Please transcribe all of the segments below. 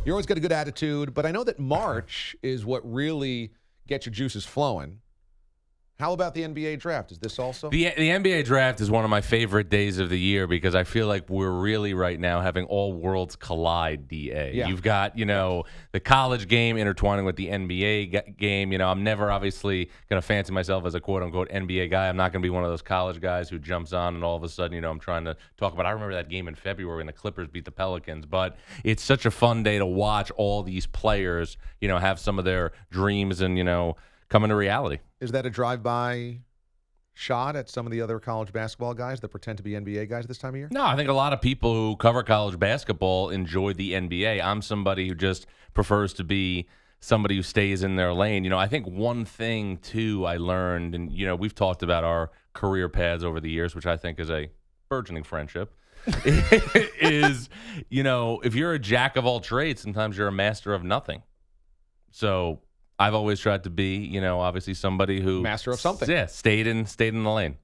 You always got a good attitude, but I know that March is what really gets your juices flowing. How about the NBA draft? Is this also? The NBA draft is one of my favorite days of the year because I feel like we're really right now having all worlds collide, DA. Yeah. You've got, the college game intertwining with the NBA game. I'm never obviously going to fancy myself as a quote-unquote NBA guy. I'm not going to be one of those college guys who jumps on and all of a sudden, I'm trying to talk about, I remember that game in February when the Clippers beat the Pelicans. But it's such a fun day to watch all these players, have some of their dreams and, come into reality. Is that a drive-by shot at some of the other college basketball guys that pretend to be NBA guys this time of year? No, I think a lot of people who cover college basketball enjoy the NBA. I'm somebody who just prefers to be somebody who stays in their lane. I think one thing, too, I learned, and, we've talked about our career paths over the years, which I think is a burgeoning friendship, is, if you're a jack of all trades, sometimes you're a master of nothing. So I've always tried to be, obviously somebody who master of something. Yeah, stayed in the lane.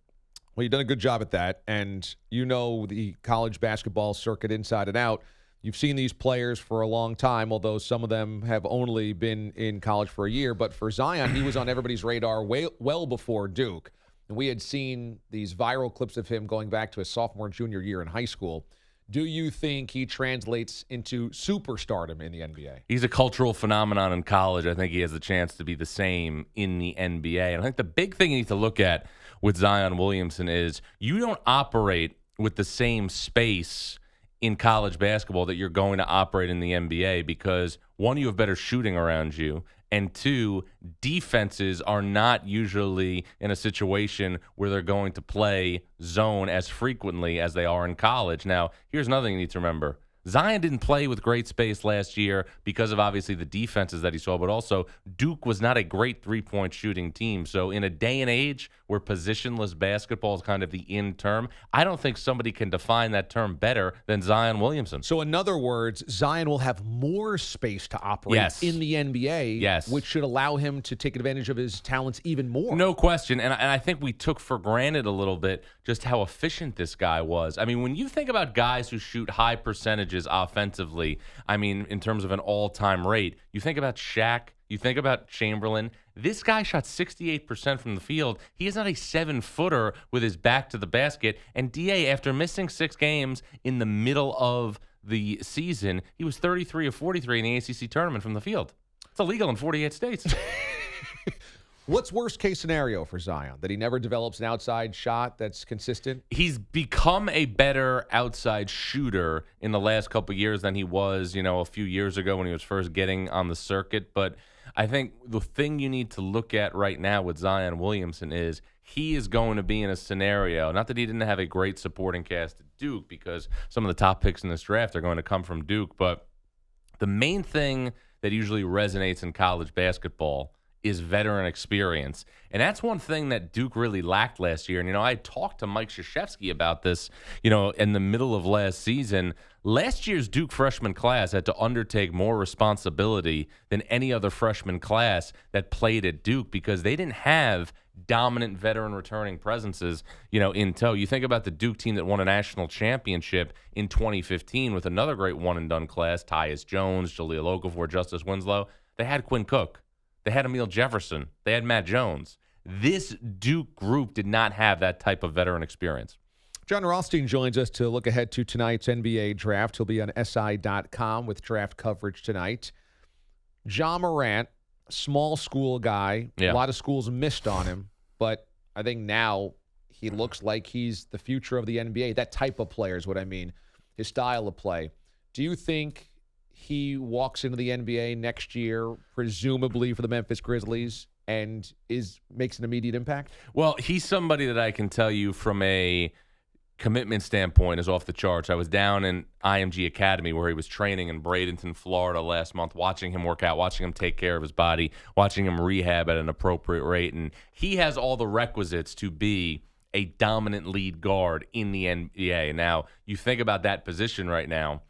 Well, you've done a good job at that, and the college basketball circuit inside and out. You've seen these players for a long time, although some of them have only been in college for a year. But for Zion, he was on everybody's radar well before Duke. And we had seen these viral clips of him going back to his sophomore and junior year in high school. Do you think he translates into superstardom in the NBA? He's a cultural phenomenon in college. I think he has a chance to be the same in the NBA. And I think the big thing you need to look at with Zion Williamson is you don't operate with the same space in college basketball that you're going to operate in the NBA because, one, you have better shooting around you, and two, defenses are not usually in a situation where they're going to play zone as frequently as they are in college. Now, here's another thing you need to remember. Zion didn't play with great space last year because of obviously the defenses that he saw, but also Duke was not a great three-point shooting team. So in a day and age where positionless basketball is kind of the in term, I don't think somebody can define that term better than Zion Williamson. So in other words, Zion will have more space to operate in the NBA, which should allow him to take advantage of his talents even more. No question. And I think we took for granted a little bit just how efficient this guy was. I mean, when you think about guys who shoot high percentages offensively, I mean, in terms of an all-time rate, you think about Shaq, you think about Chamberlain. This guy shot 68% from the field. He is not a 7-footer with his back to the basket. And DA, after missing 6 games in the middle of the season, he was 33 of 43 in the ACC tournament from the field. It's illegal in 48 states. What's worst case scenario for Zion? That he never develops an outside shot that's consistent? He's become a better outside shooter in the last couple of years than he was, a few years ago when he was first getting on the circuit. But I think the thing you need to look at right now with Zion Williamson is he is going to be in a scenario, not that he didn't have a great supporting cast at Duke because some of the top picks in this draft are going to come from Duke, but the main thing that usually resonates in college basketball is veteran experience. And that's one thing that Duke really lacked last year. And, I talked to Mike Krzyzewski about this, in the middle of last season. Last year's Duke freshman class had to undertake more responsibility than any other freshman class that played at Duke because they didn't have dominant veteran returning presences, in tow. You think about the Duke team that won a national championship in 2015 with another great one-and-done class, Tyus Jones, Jahlil Okafor, Justice Winslow. They had Quinn Cook. They had Emil Jefferson. They had Matt Jones. This Duke group did not have that type of veteran experience. John Rothstein joins us to look ahead to tonight's NBA draft. He'll be on SI.com with draft coverage tonight. Ja Morant, small school guy. A lot of schools missed on him, but I think now he looks like he's the future of the NBA. That type of player is what I mean, his style of play. Do you think he walks into the NBA next year, presumably for the Memphis Grizzlies, and makes an immediate impact? Well, he's somebody that I can tell you from a commitment standpoint is off the charts. I was down in IMG Academy where he was training in Bradenton, Florida last month, watching him work out, watching him take care of his body, watching him rehab at an appropriate rate. And he has all the requisites to be a dominant lead guard in the NBA. Now, you think about that position right now.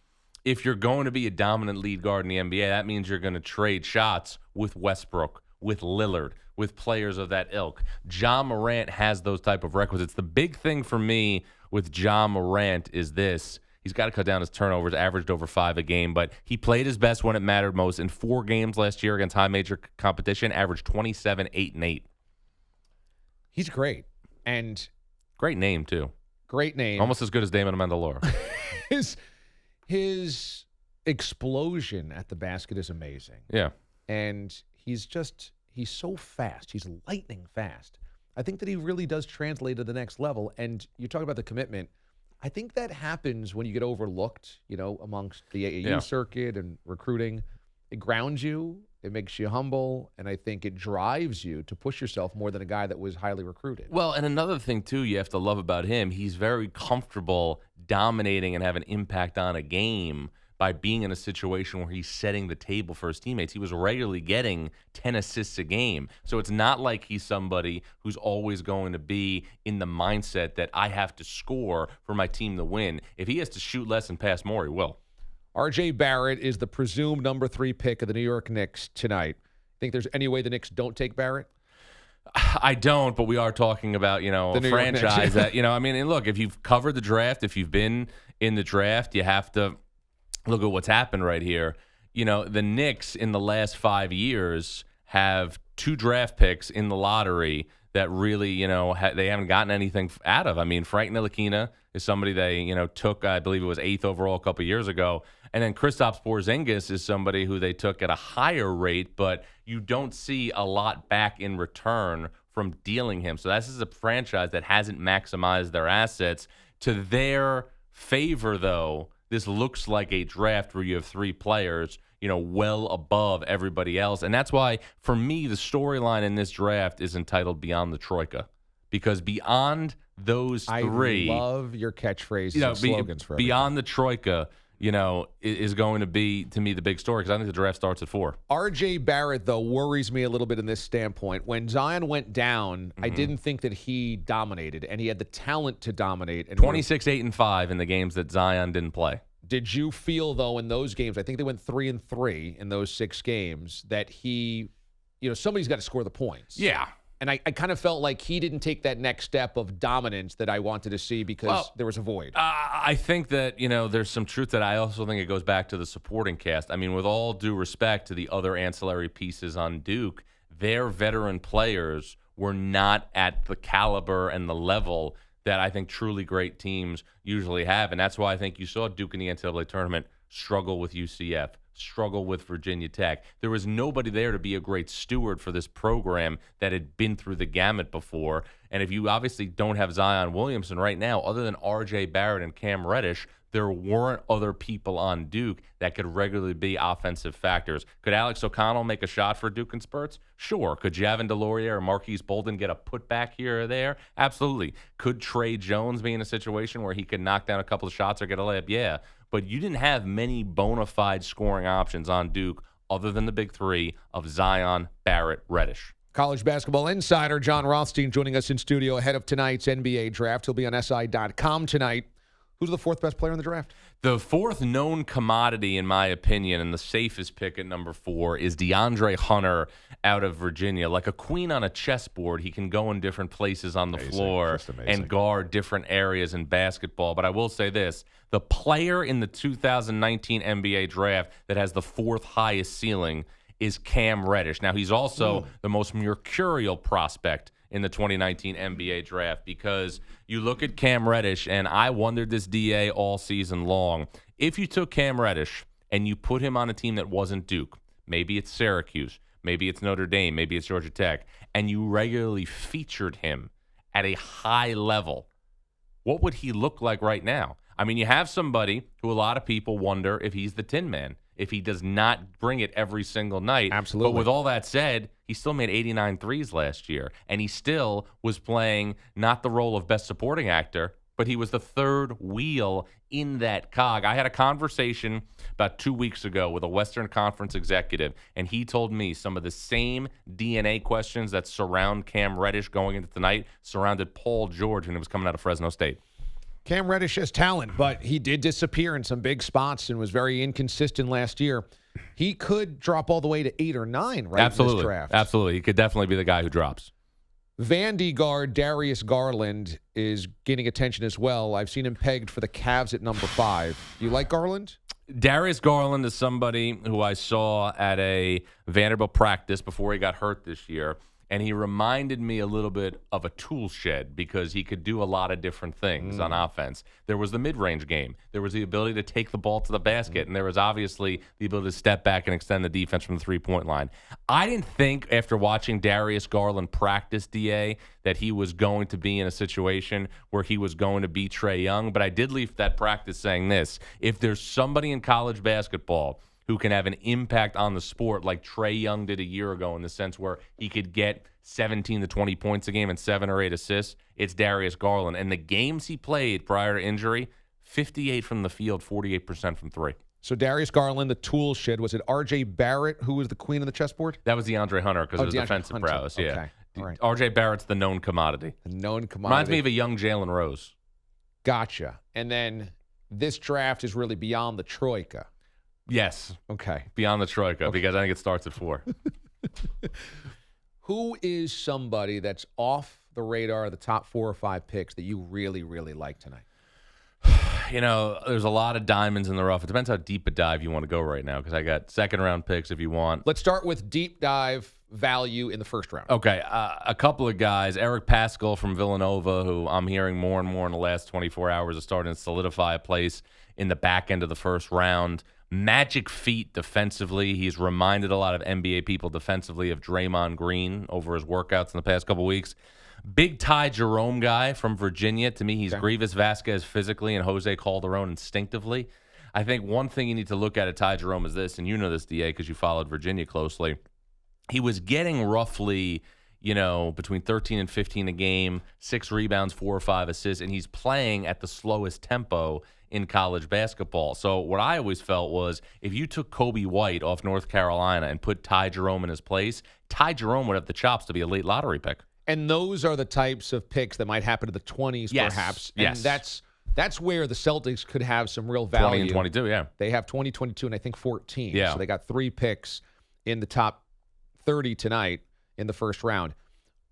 If you're going to be a dominant lead guard in the NBA, that means you're going to trade shots with Westbrook, with Lillard, with players of that ilk. Ja Morant has those type of requisites. The big thing for me with Ja Morant is this. He's got to cut down his turnovers, averaged over 5 a game, but he played his best when it mattered most. In 4 games last year against high major competition, averaged 27, 8, and 8. He's great. And great name, too. Great name. Almost as good as Damon Amendolara. His explosion at the basket is amazing. Yeah. And he's so fast. He's lightning fast. I think that he really does translate to the next level. And you talk about the commitment. I think that happens when you get overlooked, amongst the AAU circuit and recruiting. It grounds you. It makes you humble. And I think it drives you to push yourself more than a guy that was highly recruited. Well, and another thing, too, you have to love about him, he's very comfortable dominating and having impact on a game by being in a situation where he's setting the table for his teammates. He was regularly getting 10 assists a game. So it's not like he's somebody who's always going to be in the mindset that I have to score for my team to win. If he has to shoot less and pass more, he will. R.J. Barrett is the presumed number 3 pick of the New York Knicks tonight. Think there's any way the Knicks don't take Barrett? I don't, but we are talking about, a franchise that, and look, if you've covered the draft, if you've been in the draft, you have to look at what's happened right here. The Knicks in the last 5 years have 2 draft picks in the lottery that really, they haven't gotten anything out of. I mean, Frank Ntilikina is somebody they, took, I believe it was 8th overall a couple years ago. And then Kristaps Porzingis is somebody who they took at a higher rate, but you don't see a lot back in return from dealing him. So this is a franchise that hasn't maximized their assets. To their favor, though, this looks like a draft where you have 3 players, well above everybody else. And that's why, for me, the storyline in this draft is entitled Beyond the Troika. Because beyond those 3... I love your catchphrases and slogans for everything. Beyond the Troika, is going to be, to me, the big story, because I think the draft starts at 4. R.J. Barrett, though, worries me a little bit in this standpoint. When Zion went down, I didn't think that he dominated, and he had the talent to dominate. And 26, 8, and 5 in the games that Zion didn't play. Did you feel, though, in those games, I think they went 3-3 in those 6 games, that he, somebody's got to score the points? Yeah. And I kind of felt like he didn't take that next step of dominance that I wanted to see because there was a void. I think that, there's some truth that I also think it goes back to the supporting cast. I mean, with all due respect to the other ancillary pieces on Duke, their veteran players were not at the caliber and the level that I think truly great teams usually have. And that's why I think you saw Duke in the NCAA tournament struggle with UCF, struggle with Virginia Tech. There was nobody there to be a great steward for this program that had been through the gamut before. And if you obviously don't have Zion Williamson right now, other than R.J. Barrett and Cam Reddish, there weren't other people on Duke that could regularly be offensive factors. Could Alex O'Connell make a shot for Duke in spurts? Sure. Could Javin DeLaurier or Marquise Bolden get a putback here or there? Absolutely. Could Trey Jones be in a situation where he could knock down a couple of shots or get a layup? Yeah. But you didn't have many bona fide scoring options on Duke other than the big 3 of Zion, Barrett, Reddish. College basketball insider John Rothstein joining us in studio ahead of tonight's NBA draft. He'll be on SI.com tonight. Who's the 4th best player in the draft? The 4th known commodity, in my opinion, and the safest pick at number 4 is DeAndre Hunter out of Virginia. Like a queen on a chessboard, he can go in different places on the floor and guard different areas in basketball. But I will say this, the player in the 2019 NBA draft that has the 4th highest ceiling is Cam Reddish. Now, he's also the most mercurial prospect in the 2019 NBA draft, because you look at Cam Reddish, and I wondered this, DA, all season long. If you took Cam Reddish and you put him on a team that wasn't Duke, maybe it's Syracuse, maybe it's Notre Dame, maybe it's Georgia Tech, and you regularly featured him at a high level, what would he look like right now? I mean, you have somebody who a lot of people wonder if he's the Tin Man, if he does not bring it every single night. Absolutely. But with all that said, he still made 89 threes last year, and he still was playing not the role of best supporting actor, but he was the 3rd wheel in that cog. I had a conversation about 2 weeks ago with a Western Conference executive, and he told me some of the same DNA questions that surround Cam Reddish going into tonight surrounded Paul George when he was coming out of Fresno State. Cam Reddish has talent, but he did disappear in some big spots and was very inconsistent last year. He could drop all the way to 8 or 9, right? Absolutely. In this draft. Absolutely. He could definitely be the guy who drops. Vandy guard Darius Garland is gaining attention as well. I've seen him pegged for the Cavs at number 5. Do you like Garland? Darius Garland is somebody who I saw at a Vanderbilt practice before he got hurt this year, and he reminded me a little bit of a tool shed because he could do a lot of different things on offense. There was the mid-range game. There was the ability to take the ball to the basket, and there was obviously the ability to step back and extend the defense from the three-point line. I didn't think after watching Darius Garland practice, DA, that he was going to be in a situation where he was going to be Trae Young, but I did leave that practice saying this. If there's somebody in college basketball who can have an impact on the sport like Trae Young did a year ago in the sense where he could get 17 to 20 points a game and 7 or 8 assists, it's Darius Garland. And the games he played prior to injury, 58 from the field, 48% from 3. So Darius Garland, the tool shed. Was it R.J. Barrett who was the queen of the chessboard? That was DeAndre Hunter because of his defensive prowess. Yeah. Okay. All right. R.J. Barrett's the known commodity. The known commodity. Reminds me of a young Jalen Rose. Gotcha. And then this draft is really beyond the troika. Yes. Okay. Beyond the troika, because I think it starts at 4. Who is somebody that's off the radar, the top 4 or 5 picks that you really, really like tonight? There's a lot of diamonds in the rough. It depends how deep a dive you want to go right now, because I got second-round picks if you want. Let's start with deep dive value in the first round. Okay. A couple of guys. Eric Paschall from Villanova, who I'm hearing more and more in the last 24 hours is starting to solidify a place in the back end of the first round. Magic feet defensively. He's reminded a lot of NBA people defensively of Draymond Green over his workouts in the past couple weeks. Big Ty Jerome guy from Virginia. To me, he's Grievous Vasquez physically and Jose Calderon instinctively. I think one thing you need to look at Ty Jerome is this, and you know this, DA, because you followed Virginia closely. He was getting roughly, between 13 and 15 a game, 6 rebounds, 4 or 5 assists, and he's playing at the slowest tempo in college basketball. So what I always felt was if you took Kobe White off North Carolina and put Ty Jerome in his place, Ty Jerome would have the chops to be a late lottery pick. And those are the types of picks that might happen to the 20s, perhaps. And that's where the Celtics could have some real value. 20 and 22, yeah. They have 20, 22, and I think 14. Yeah. So they got 3 picks in the top 30 tonight in the first round.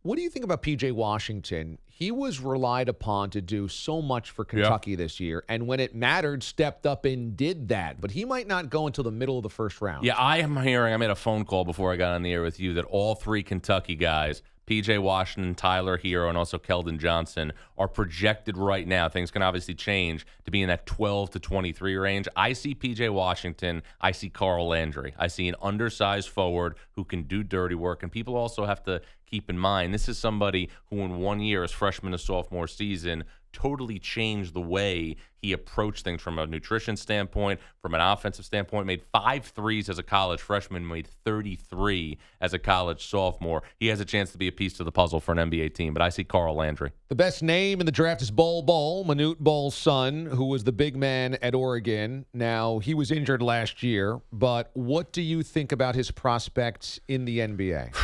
What do you think about P.J. Washington? He was relied upon to do so much for Kentucky this year, and when it mattered, stepped up and did that. But he might not go until the middle of the first round. Yeah, I made a phone call before I got on the air with you that all 3 Kentucky guys, P.J. Washington, Tyler Hero, and also Keldon Johnson, are projected right now. Things can obviously change to be in that 12 to 23 range. I see P.J. Washington. I see Carl Landry. I see an undersized forward who can do dirty work. And people also have to keep in mind, this is somebody who in 1 year, as freshman to sophomore season, totally changed the way he approached things from a nutrition standpoint, from an offensive standpoint, made 5 threes as a college freshman, made 33 as a college sophomore. He has a chance to be a piece to the puzzle for an NBA team, but I see Carl Landry. The best name in the draft is Bol Bol, Manute Bol's son, who was the big man at Oregon. Now, he was injured last year, but what do you think about his prospects in the NBA?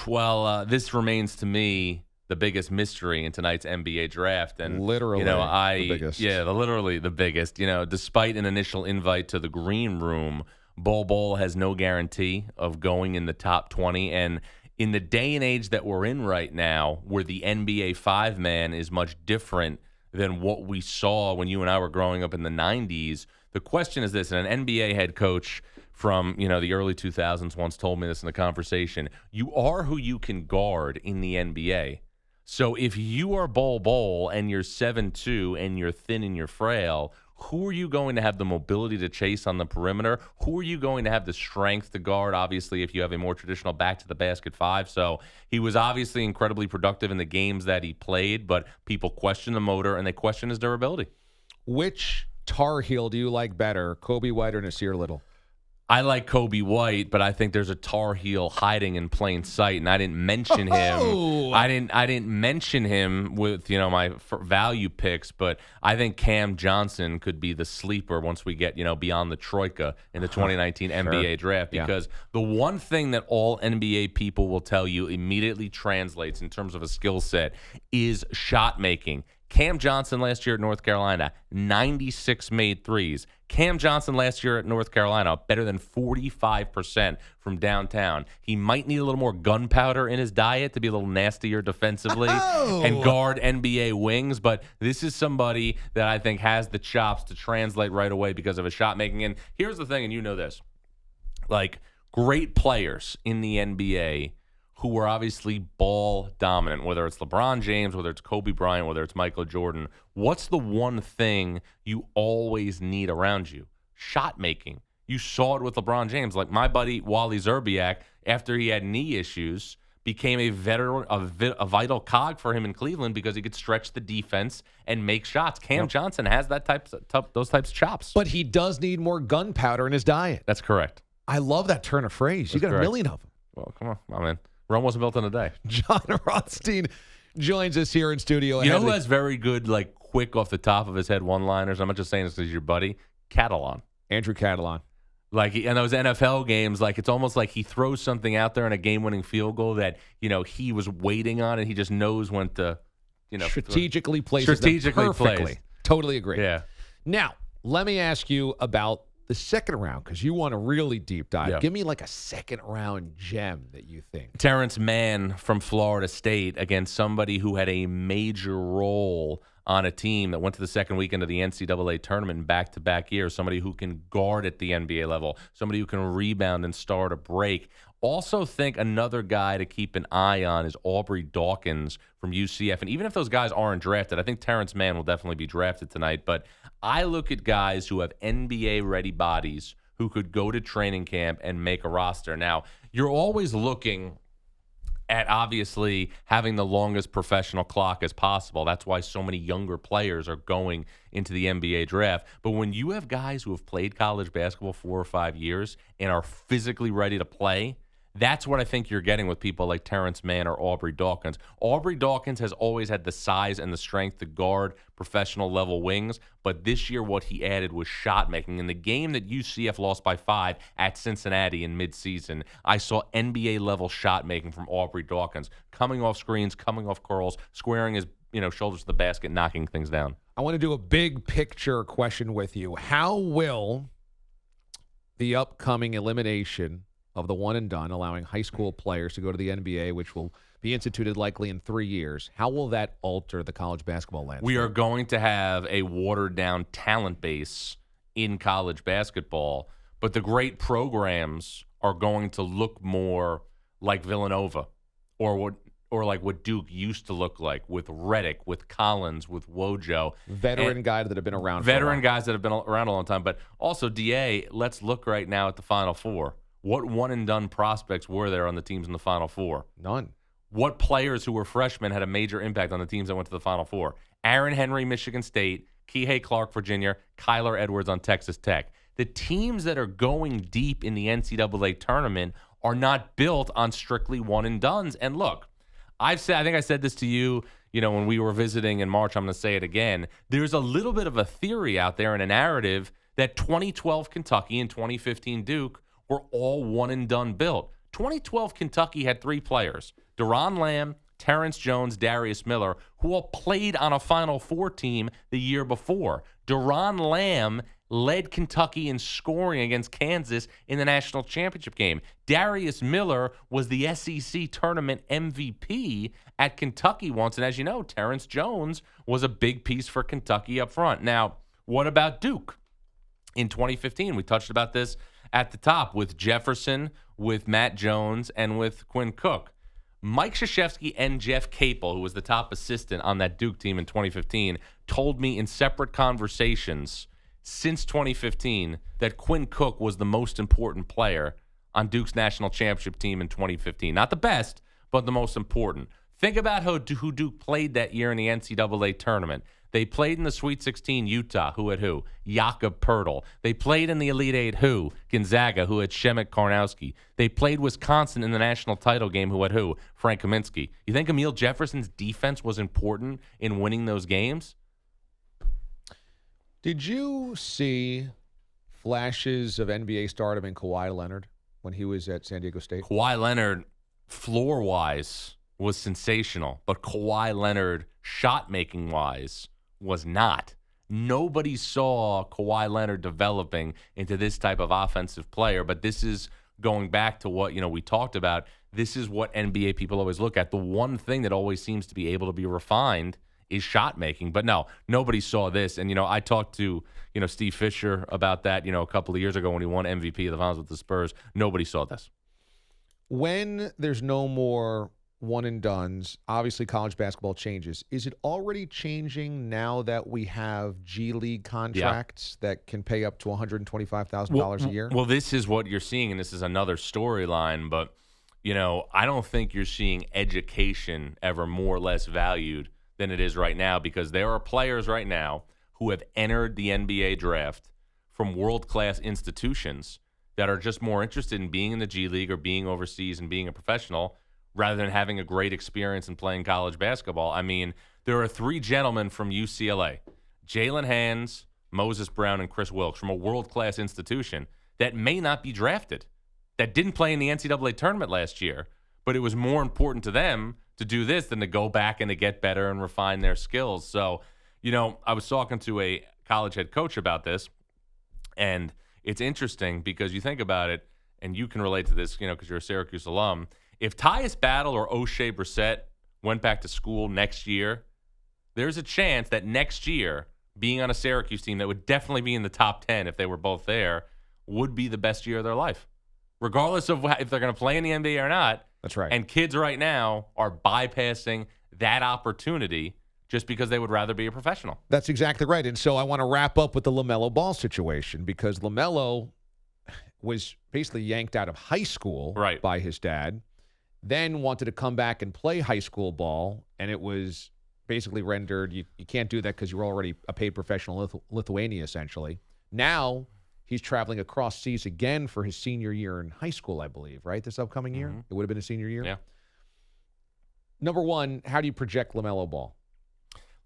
Well, this remains to me the biggest mystery in tonight's NBA draft. And literally the biggest. Yeah, literally the biggest. Despite an initial invite to the green room, Bol Bol has no guarantee of going in the top 20. And in the day and age that we're in right now, where the NBA 5-man is much different than what we saw when you and I were growing up in the 90s, the question is this, and an NBA head coach from the early 2000s once told me this in the conversation, you are who you can guard in the NBA. So if you are Bol Bol and you're 7'2" and you're thin and you're frail, who are you going to have the mobility to chase on the perimeter? Who are you going to have the strength to guard, obviously, if you have a more traditional back-to-the-basket 5? So he was obviously incredibly productive in the games that he played, but people question the motor and they question his durability. Which Tar Heel do you like better, Kobe White or Nasir Little? I like Kobe White, but I think there's a Tar Heel hiding in plain sight, and I didn't mention him. I didn't mention him with my value picks, but I think Cam Johnson could be the sleeper once we get beyond the troika in the 2019 NBA draft. Because the one thing that all NBA people will tell you immediately translates in terms of a skill set is shot making. Cam Johnson last year at North Carolina, 96 made threes. Cam Johnson last year at North Carolina, better than 45% from downtown. He might need a little more gunpowder in his diet to be a little nastier defensively and guard NBA wings, but this is somebody that I think has the chops to translate right away because of his shot making. And here's the thing, and you know this, like great players in the NBA who are obviously ball dominant, whether it's LeBron James, whether it's Kobe Bryant, whether it's Michael Jordan. What's the one thing you always need around you? Shot making. You saw it with LeBron James. Like my buddy Wally Zerbiak, after he had knee issues, became a vital cog for him in Cleveland because he could stretch the defense and make shots. Cam Johnson has those types of chops. But he does need more gunpowder in his diet. That's correct. I love that turn of phrase. You got correct. A million of them. Well, come on, my man. Rome wasn't built in a day. John Rothstein joins us here in studio. You know who has very good, like, quick off the top of his head one-liners? I'm not just saying this because he's your buddy. Catalan. Andrew Catalan. Like, in those NFL games, like, it's almost like he throws something out there in a game-winning field goal that, you know, he was waiting on, and he just knows when to, you know. Strategically places them perfectly. Plays. Totally agree. Yeah. Now, let me ask you about the second round, because you want a really deep dive. Yeah. Give me like a second round gem that you think. Terrence Mann from Florida State against somebody who had a major role on a team that went to the second weekend of the NCAA tournament in back-to-back years, somebody who can guard at the NBA level, somebody who can rebound and start a break. Also think another guy to keep an eye on is Aubrey Dawkins from UCF. And even if those guys aren't drafted, I think Terrence Mann will definitely be drafted tonight. But I look at guys who have NBA-ready bodies who could go to training camp and make a roster. Now, you're always looking at obviously having the longest professional clock as possible. That's why so many younger players are going into the NBA draft. But when you have guys who have played college basketball 4 or 5 years and are physically ready to play, that's what I think you're getting with people like Terrence Mann or Aubrey Dawkins. Aubrey Dawkins has always had the size and the strength to guard professional level wings, but this year what he added was shot making. In the game that UCF lost by 5 at Cincinnati in midseason, I saw NBA level shot making from Aubrey Dawkins, coming off screens, coming off curls, squaring his shoulders to the basket, knocking things down. I want to do a big picture question with you. How will the upcoming elimination of the one and done, allowing high school players to go to the NBA, which will be instituted likely in 3 years, how will that alter the college basketball landscape? We are going to have a watered-down talent base in college basketball, but the great programs are going to look more like Villanova or like what Duke used to look like with Reddick, with Collins, with Wojo. Veteran guys that have been around Veteran guys that have been around a long time. But also, DA, let's look right now at the Final Four. What one-and-done prospects were there on the teams in the Final Four? None. What players who were freshmen had a major impact on the teams that went to the Final Four? Aaron Henry, Michigan State, Kihei Clark, Virginia, Kyler Edwards on Texas Tech. The teams that are going deep in the NCAA tournament are not built on strictly one-and-dones. And look, I think I said this to you, when we were visiting in March. I'm going to say it again. There's a little bit of a theory out there and a narrative that 2012 Kentucky and 2015 Duke were all one-and-done built. 2012 Kentucky had 3 players, Deron Lamb, Terrence Jones, Darius Miller, who all played on a Final Four team the year before. Deron Lamb led Kentucky in scoring against Kansas in the national championship game. Darius Miller was the SEC tournament MVP at Kentucky once, and as you know, Terrence Jones was a big piece for Kentucky up front. Now, what about Duke in 2015? We touched about this at the top with Jefferson, with Matt Jones, and with Quinn Cook. Mike Krzyzewski and Jeff Capel, who was the top assistant on that Duke team in 2015, told me in separate conversations since 2015 that Quinn Cook was the most important player on Duke's national championship team in 2015. Not the best, but the most important. Think about who Duke played that year in the NCAA tournament. They played in the Sweet 16 Utah, who had who? Jakob Poeltl. They played in the Elite Eight, who? Gonzaga, who had Shemek Karnowski. They played Wisconsin in the national title game, who had who? Frank Kaminsky. You think Emile Jefferson's defense was important in winning those games? Did you see flashes of NBA stardom in Kawhi Leonard when he was at San Diego State? Kawhi Leonard, floor-wise, was sensational, but Kawhi Leonard, shot-making-wise, was not. Nobody saw Kawhi Leonard developing into this type of offensive player, but this is going back to what, we talked about. This is what NBA people always look at. The one thing that always seems to be able to be refined is shot making. But no, nobody saw this. And, I talked to, Steve Fisher about that, a couple of years ago when he won MVP of the Finals with the Spurs. Nobody saw this. When there's no more one and dones, obviously college basketball changes. Is it already changing now that we have G League contracts that can pay up to $125,000 a year? Well, this is what you're seeing, and this is another storyline. But, I don't think you're seeing education ever more or less valued than it is right now, because there are players right now who have entered the NBA draft from world-class institutions that are just more interested in being in the G League or being overseas and being a professional rather than having a great experience in playing college basketball. I mean, there are 3 gentlemen from UCLA, Jalen Hands, Moses Brown, and Chris Wilkes, from a world-class institution that may not be drafted, that didn't play in the NCAA tournament last year, but it was more important to them to do this than to go back and to get better and refine their skills. So, I was talking to a college head coach about this, and it's interesting because you think about it, and you can relate to this, because you're a Syracuse alum. If Tyus Battle or O'Shea Brissett went back to school next year, there's a chance that next year, being on a Syracuse team that would definitely be in the top 10 if they were both there, would be the best year of their life, regardless of if they're going to play in the NBA or not. That's right. And kids right now are bypassing that opportunity just because they would rather be a professional. That's exactly right. And so I want to wrap up with the LaMelo Ball situation, because LaMelo was basically yanked out of high school by his dad, then wanted to come back and play high school ball, and it was basically rendered, you can't do that because you're already a paid professional in Lithuania, essentially. Now he's traveling across seas again for his senior year in high school, I believe, right? This upcoming year? It would have been a senior year? Yeah. Number one, how do you project LaMelo Ball?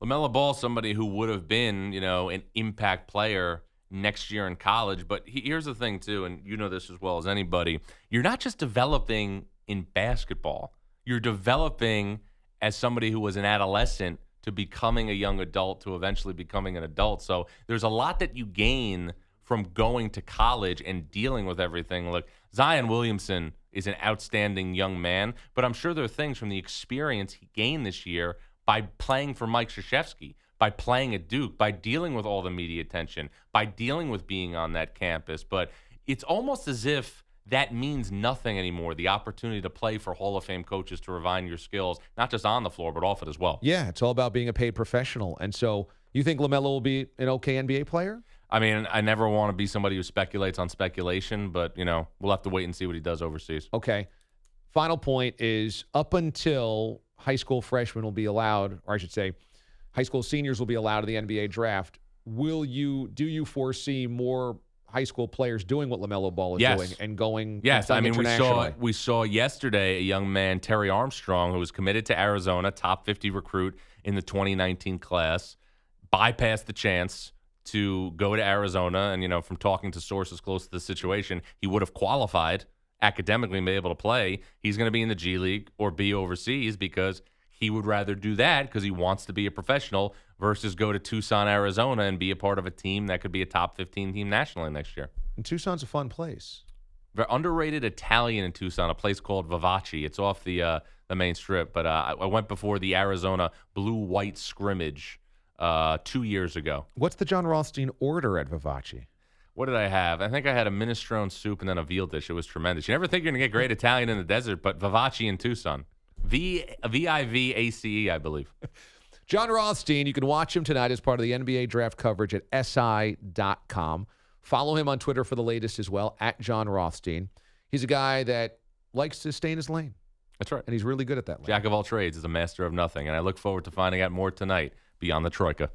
LaMelo Ball, somebody who would have been, an impact player next year in college. But here's the thing, too, and you know this as well as anybody. You're not just developing in basketball. You're developing as somebody who was an adolescent to becoming a young adult to eventually becoming an adult. So there's a lot that you gain from going to college and dealing with everything. Look, Zion Williamson is an outstanding young man, but I'm sure there are things from the experience he gained this year by playing for Mike Krzyzewski, by playing at Duke, by dealing with all the media attention, by dealing with being on that campus. But it's almost as if that means nothing anymore, the opportunity to play for Hall of Fame coaches to refine your skills, not just on the floor, but off it as well. Yeah, it's all about being a paid professional. And so you think LaMelo will be an okay NBA player? I mean, I never want to be somebody who speculates on speculation, but, we'll have to wait and see what he does overseas. Okay. Final point is, up until high school freshmen will be allowed, or I should say, high school seniors will be allowed to the NBA draft, do you foresee more high school players doing what LaMelo Ball is doing and going internationally? we saw yesterday a young man, Terry Armstrong, who was committed to Arizona, top 50 recruit in the 2019 class, bypassed the chance to go to Arizona. And, from talking to sources close to the situation, he would have qualified academically and be able to play. He's going to be in the G League or be overseas because he would rather do that because he wants to be a professional versus go to Tucson, Arizona and be a part of a team that could be a top 15 team nationally next year. And Tucson's a fun place. Very underrated Italian in Tucson, a place called Vivace. It's off the main strip, but I went before the Arizona blue-white scrimmage 2 years ago. What's the John Rothstein order at Vivace? What did I have? I think I had a minestrone soup and then a veal dish. It was tremendous. You never think you're going to get great Italian in the desert, but Vivace in Tucson. Vivace, I believe. John Rothstein, you can watch him tonight as part of the NBA draft coverage at SI.com. Follow him on Twitter for the latest as well, at John Rothstein. He's a guy that likes to stay in his lane. That's right. And he's really good at that lane. Jack of all trades is a master of nothing, and I look forward to finding out more tonight beyond the Troika.